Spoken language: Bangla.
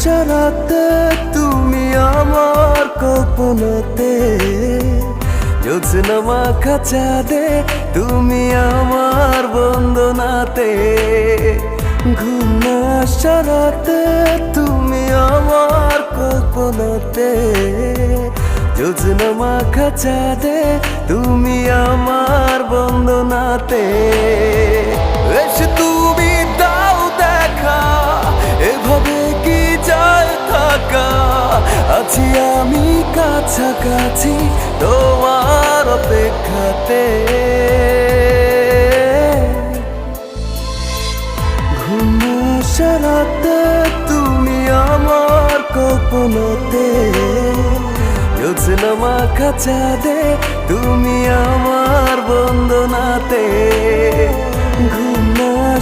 সারাতে তুমি আমার কল্পনাতে, জ্যোৎস্না মাখা চাঁদে তুমি আমার বন্দনাতে, ঘুম না সারাতে তুমি আমার কল্পনাতে, জ্যোৎস্না মাখা চাঁদে তুমি আমার বন্দনাতে। এসে তুমি দাও দেখা, এভাবে কি যায় থাকা, আছি আমি কাছাকাছি তোমার অপেক্ষাতে। ঘুম সারাতে তুমি আমার কল্পনাতে, জ্যোৎস্না মাখা চাঁদে তুমি আমার বন্দনাতে।